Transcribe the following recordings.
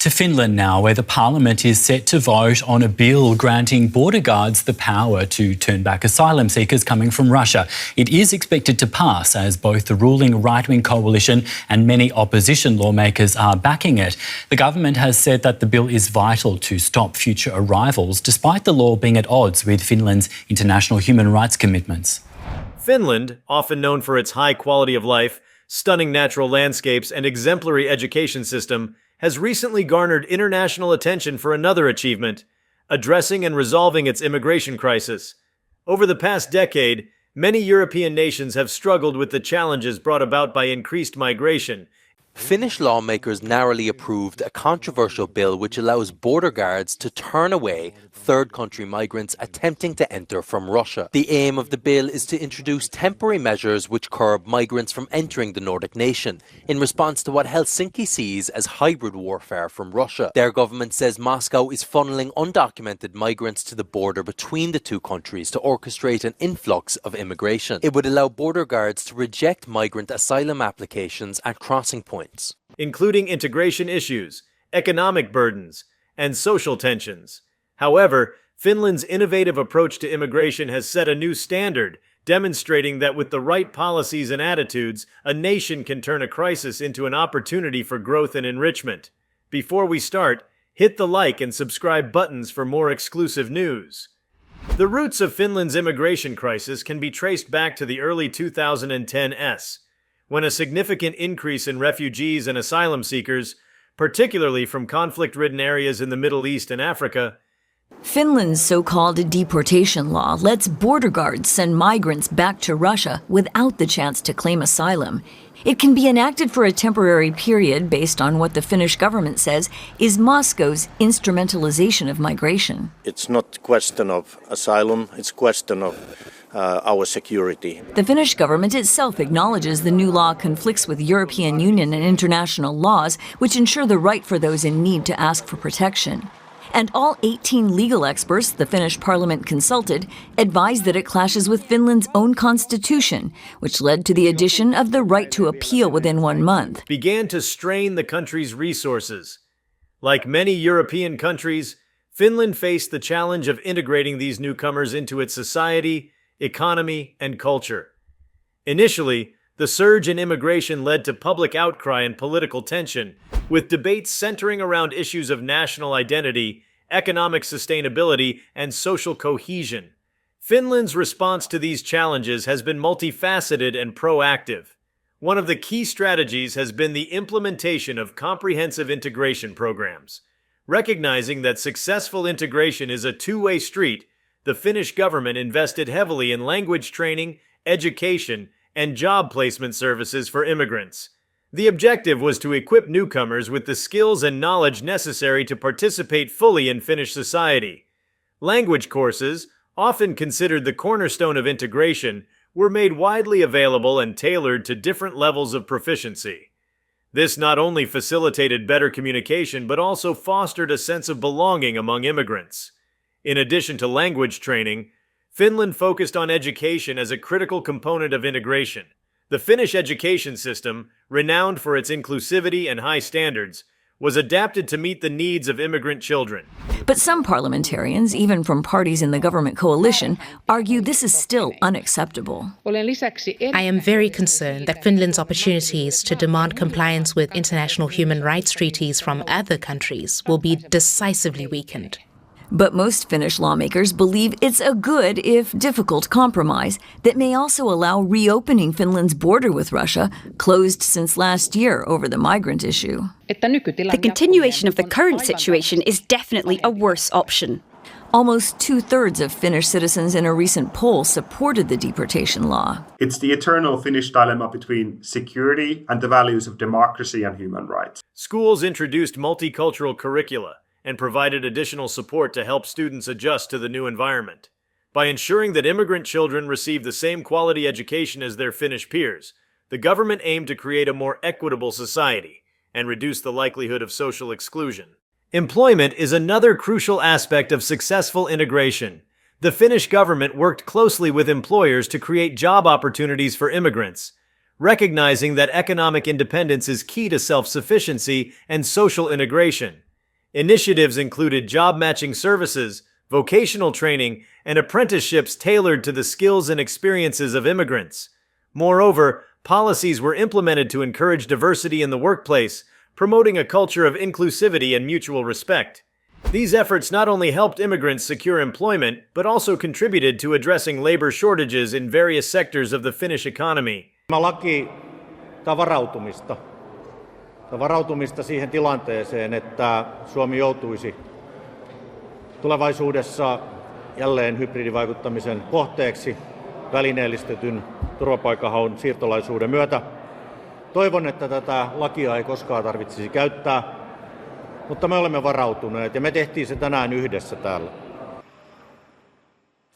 To Finland now, where the parliament is set to vote on a bill granting border guards the power to turn back asylum seekers coming from Russia. It is expected to pass as both the ruling right-wing coalition and many opposition lawmakers are backing it. The government has said that the bill is vital to stop future arrivals, despite the law being at odds with Finland's international human rights commitments. Finland, often known for its high quality of life, stunning natural landscapes, and exemplary education system, has recently garnered international attention for another achievement, addressing and resolving its immigration crisis. Over the past decade, many European nations have struggled with the challenges brought about by increased migration. Finnish lawmakers narrowly approved a controversial bill which allows border guards to turn away third-country migrants attempting to enter from Russia. The aim of the bill is to introduce temporary measures which curb migrants from entering the Nordic nation, in response to what Helsinki sees as hybrid warfare from Russia. Their government says Moscow is funneling undocumented migrants to the border between the two countries to orchestrate an influx of immigration. It would allow border guards to reject migrant asylum applications at crossing points, including integration issues, economic burdens, and social tensions. However, Finland's innovative approach to immigration has set a new standard, demonstrating that with the right policies and attitudes, a nation can turn a crisis into an opportunity for growth and enrichment. Before we start, hit the like and subscribe buttons for more exclusive news. The roots of Finland's immigration crisis can be traced back to the early 2010s, when a significant increase in refugees and asylum seekers, particularly from conflict-ridden areas in the Middle East and Africa. Finland's so-called deportation law lets border guards send migrants back to Russia without the chance to claim asylum. It can be enacted for a temporary period based on what the Finnish government says is Moscow's instrumentalization of migration. It's not a question of asylum, it's a question of our security. The Finnish government itself acknowledges the new law conflicts with European Union and international laws, which ensure the right for those in need to ask for protection. And all 18 legal experts the Finnish parliament consulted advise that it clashes with Finland's own constitution, which led to the addition of the right to appeal within 1 month. Began to strain the country's resources. Like many European countries, Finland faced the challenge of integrating these newcomers into its society, economy, and culture. Initially, the surge in immigration led to public outcry and political tension, with debates centering around issues of national identity, economic sustainability, and social cohesion. Finland's response to these challenges has been multifaceted and proactive. One of the key strategies has been the implementation of comprehensive integration programs. Recognizing that successful integration is a two-way street, the Finnish government invested heavily in language training, education, and job placement services for immigrants. The objective was to equip newcomers with the skills and knowledge necessary to participate fully in Finnish society. Language courses, often considered the cornerstone of integration, were made widely available and tailored to different levels of proficiency. This not only facilitated better communication, but also fostered a sense of belonging among immigrants. In addition to language training, Finland focused on education as a critical component of integration. The Finnish education system, renowned for its inclusivity and high standards, was adapted to meet the needs of immigrant children. But some parliamentarians, even from parties in the government coalition, argue this is still unacceptable. I am very concerned that Finland's opportunities to demand compliance with international human rights treaties from other countries will be decisively weakened. But most Finnish lawmakers believe it's a good, if difficult, compromise that may also allow reopening Finland's border with Russia, closed since last year over the migrant issue. The continuation of the current situation is definitely a worse option. Almost 2/3 of Finnish citizens in a recent poll supported the deportation law. It's the eternal Finnish dilemma between security and the values of democracy and human rights. Schools introduced multicultural curricula and provided additional support to help students adjust to the new environment. By ensuring that immigrant children receive the same quality education as their Finnish peers, the government aimed to create a more equitable society and reduce the likelihood of social exclusion. Employment is another crucial aspect of successful integration. The Finnish government worked closely with employers to create job opportunities for immigrants, recognizing that economic independence is key to self-sufficiency and social integration. Initiatives included job matching services, vocational training, and apprenticeships tailored to the skills and experiences of immigrants. Moreover, policies were implemented to encourage diversity in the workplace, promoting a culture of inclusivity and mutual respect. These efforts not only helped immigrants secure employment, but also contributed to addressing labor shortages in various sectors of the Finnish economy. Tämä laki on varautumista siihen tilanteeseen, että Suomi joutuisi tulevaisuudessa jälleen hybridivaikuttamisen kohteeksi välineellistetyn turvapaikanhaun siirtolaisuuden myötä. Toivon, että tätä lakia ei koskaan tarvitsisi käyttää, mutta me olemme varautuneet ja me tehtiin se tänään yhdessä täällä.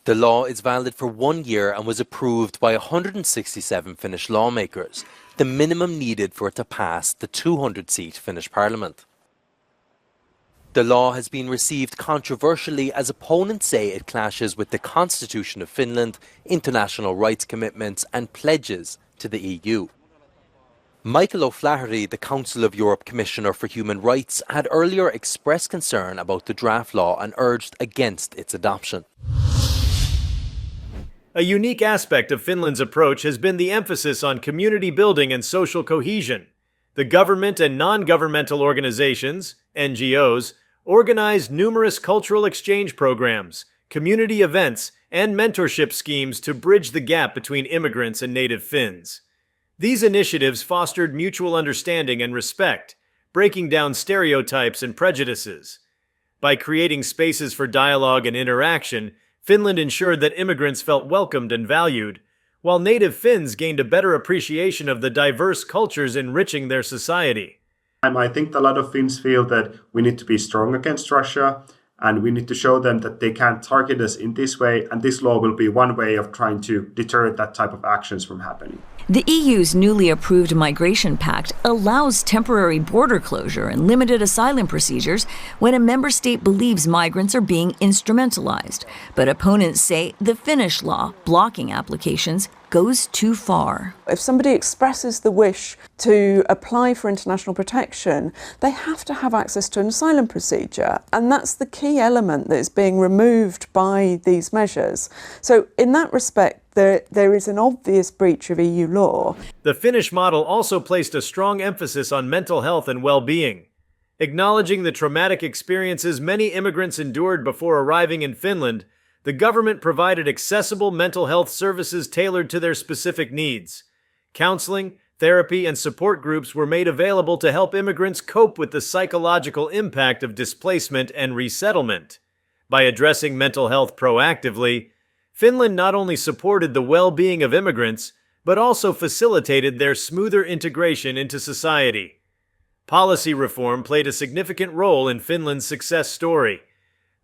The law is valid for 1 year and was approved by 167 Finnish lawmakers, the minimum needed for it to pass the 200-seat Finnish parliament. The law has been received controversially as opponents say it clashes with the Constitution of Finland, international rights commitments and pledges to the EU. Michael O'Flaherty, the Council of Europe Commissioner for Human Rights, had earlier expressed concern about the draft law and urged against its adoption. A unique aspect of Finland's approach has been the emphasis on community building and social cohesion. The government and non-governmental organizations, NGOs, organized numerous cultural exchange programs, community events, and mentorship schemes to bridge the gap between immigrants and native Finns. These initiatives fostered mutual understanding and respect, breaking down stereotypes and prejudices. By creating spaces for dialogue and interaction, Finland ensured that immigrants felt welcomed and valued, while native Finns gained a better appreciation of the diverse cultures enriching their society. I think a lot of Finns feel that we need to be strong against Russia and we need to show them that they can't target us in this way, and this law will be one way of trying to deter that type of actions from happening. The EU's newly approved Migration Pact allows temporary border closure and limited asylum procedures when a member state believes migrants are being instrumentalized. But opponents say the Finnish law blocking applications goes too far. If somebody expresses the wish to apply for international protection, they have to have access to an asylum procedure. And that's the key element that is being removed by these measures. So in that respect, there is an obvious breach of EU law. The Finnish model also placed a strong emphasis on mental health and well-being. Acknowledging the traumatic experiences many immigrants endured before arriving in Finland, the government provided accessible mental health services tailored to their specific needs. Counseling, therapy, and support groups were made available to help immigrants cope with the psychological impact of displacement and resettlement. By addressing mental health proactively, Finland not only supported the well-being of immigrants, but also facilitated their smoother integration into society. Policy reform played a significant role in Finland's success story.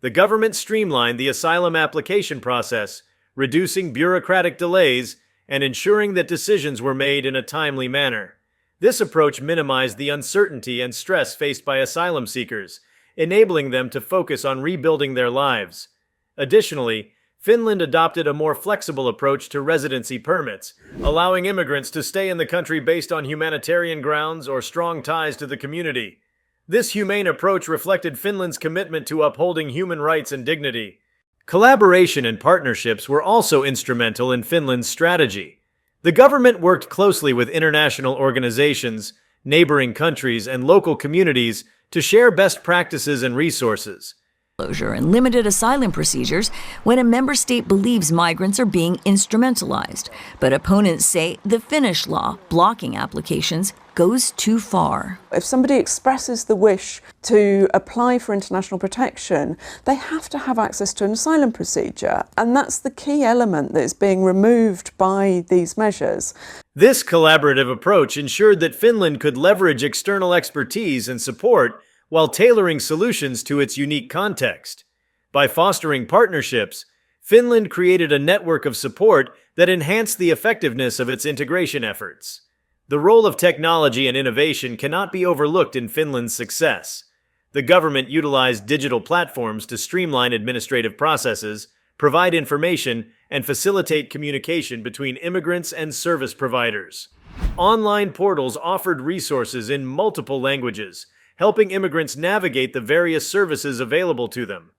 The government streamlined the asylum application process, reducing bureaucratic delays and ensuring that decisions were made in a timely manner. This approach minimized the uncertainty and stress faced by asylum seekers, enabling them to focus on rebuilding their lives. Additionally, Finland adopted a more flexible approach to residency permits, allowing immigrants to stay in the country based on humanitarian grounds or strong ties to the community. This humane approach reflected Finland's commitment to upholding human rights and dignity. Collaboration and partnerships were also instrumental in Finland's strategy. The government worked closely with international organizations, neighboring countries, and local communities to share best practices and resources. Closure and limited asylum procedures when a member state believes migrants are being instrumentalized. But opponents say the Finnish law blocking applications goes too far. If somebody expresses the wish to apply for international protection, they have to have access to an asylum procedure. And that's the key element that is being removed by these measures. This collaborative approach ensured that Finland could leverage external expertise and support while tailoring solutions to its unique context. By fostering partnerships, Finland created a network of support that enhanced the effectiveness of its integration efforts. The role of technology and innovation cannot be overlooked in Finland's success. The government utilized digital platforms to streamline administrative processes, provide information, and facilitate communication between immigrants and service providers. Online portals offered resources in multiple languages, helping immigrants navigate the various services available to them.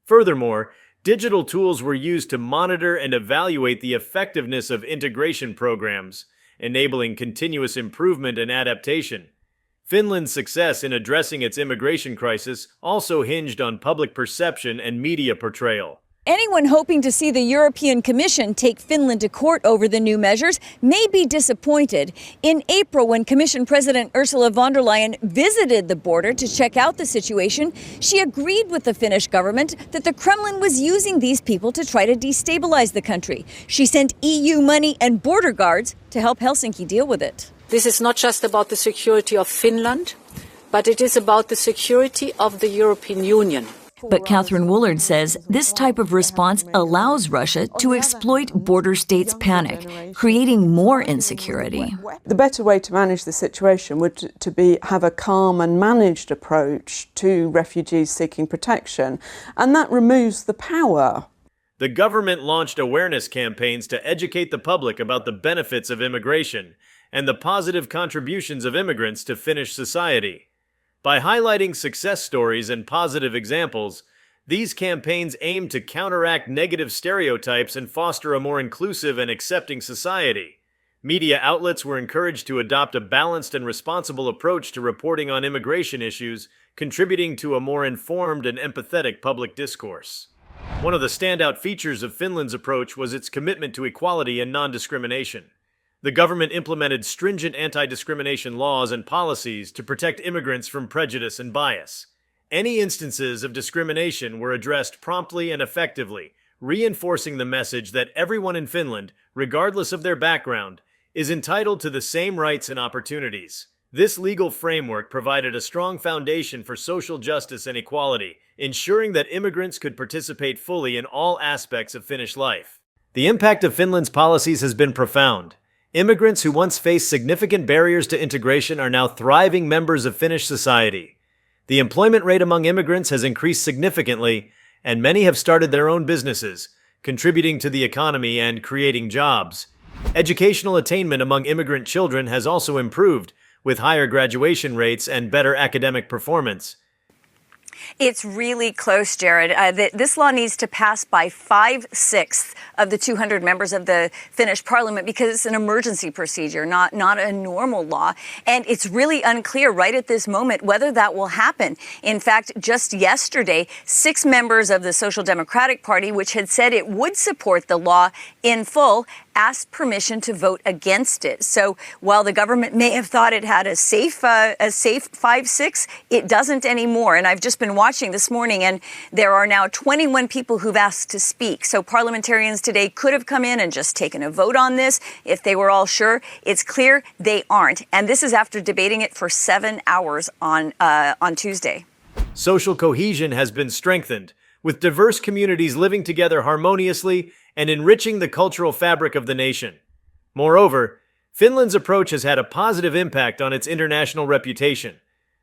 Furthermore, digital tools were used to monitor and evaluate the effectiveness of integration programs, enabling continuous improvement and adaptation. Finland's success in addressing its immigration crisis also hinged on public perception and media portrayal. Anyone hoping to see the European Commission take Finland to court over the new measures may be disappointed. In April, when Commission President Ursula von der Leyen visited the border to check out the situation, she agreed with the Finnish government that the Kremlin was using these people to try to destabilize the country. She sent EU money and border guards to help Helsinki deal with it. This is not just about the security of Finland, but it is about the security of the European Union. But Catherine Woolard says this type of response allows Russia to exploit border states' panic, creating more insecurity. The better way to manage the situation would have a calm and managed approach to refugees seeking protection, and that removes the power. The government launched awareness campaigns to educate the public about the benefits of immigration and the positive contributions of immigrants to Finnish society. By highlighting success stories and positive examples, these campaigns aim to counteract negative stereotypes and foster a more inclusive and accepting society. Media outlets were encouraged to adopt a balanced and responsible approach to reporting on immigration issues, contributing to a more informed and empathetic public discourse. One of the standout features of Finland's approach was its commitment to equality and non-discrimination. The government implemented stringent anti-discrimination laws and policies to protect immigrants from prejudice and bias. Any instances of discrimination were addressed promptly and effectively, reinforcing the message that everyone in Finland, regardless of their background, is entitled to the same rights and opportunities. This legal framework provided a strong foundation for social justice and equality, ensuring that immigrants could participate fully in all aspects of Finnish life. The impact of Finland's policies has been profound. Immigrants who once faced significant barriers to integration are now thriving members of Finnish society. The employment rate among immigrants has increased significantly, and many have started their own businesses, contributing to the economy and creating jobs. Educational attainment among immigrant children has also improved, with higher graduation rates and better academic performance. It's really close, Jared. This law needs to pass by 5/6 of the 200 members of the Finnish parliament because it's an emergency procedure, not a normal law. And it's really unclear right at this moment whether that will happen. In fact, just yesterday, 6 members of the Social Democratic Party, which had said it would support the law in full, asked permission to vote against it. So while the government may have thought it had a safe 5/6, it doesn't anymore. And I've just been watching this morning, and there are now 21 people who've asked to speak. So parliamentarians today could have come in and just taken a vote on this if they were all sure. It's clear they aren't. And this is after debating it for 7 hours on Tuesday. Social cohesion has been strengthened, with diverse communities living together harmoniously and enriching the cultural fabric of the nation. Moreover, Finland's approach has had a positive impact on its international reputation.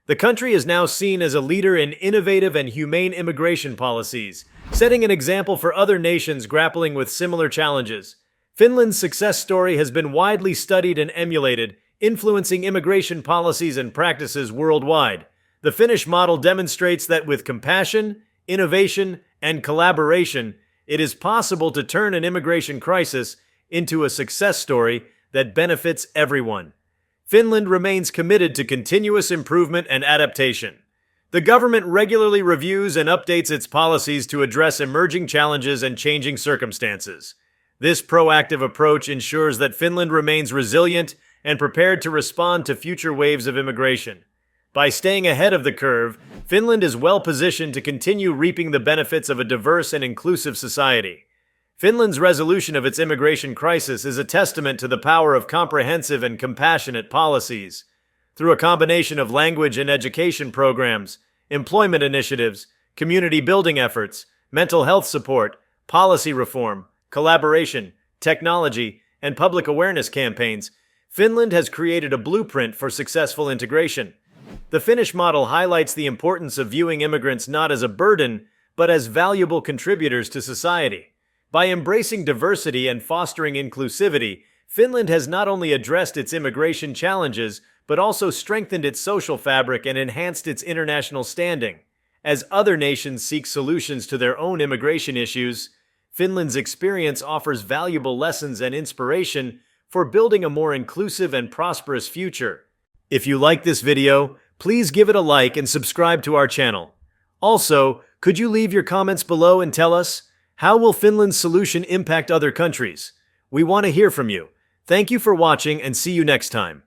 The country is now seen as a leader in innovative and humane immigration policies, setting an example for other nations grappling with similar challenges. Finland's success story has been widely studied and emulated, influencing immigration policies and practices worldwide. The Finnish model demonstrates that with compassion, innovation, and collaboration, it is possible to turn an immigration crisis into a success story that benefits everyone. Finland remains committed to continuous improvement and adaptation. The government regularly reviews and updates its policies to address emerging challenges and changing circumstances. This proactive approach ensures that Finland remains resilient and prepared to respond to future waves of immigration. By staying ahead of the curve, Finland is well positioned to continue reaping the benefits of a diverse and inclusive society. Finland's resolution of its immigration crisis is a testament to the power of comprehensive and compassionate policies. Through a combination of language and education programs, employment initiatives, community building efforts, mental health support, policy reform, collaboration, technology, and public awareness campaigns, Finland has created a blueprint for successful integration. The Finnish model highlights the importance of viewing immigrants not as a burden, but as valuable contributors to society. By embracing diversity and fostering inclusivity, Finland has not only addressed its immigration challenges, but also strengthened its social fabric and enhanced its international standing. As other nations seek solutions to their own immigration issues, Finland's experience offers valuable lessons and inspiration for building a more inclusive and prosperous future. If you like this video, please give it a like and subscribe to our channel. Also, could you leave your comments below and tell us, how will Finland's solution impact other countries? We want to hear from you. Thank you for watching and see you next time.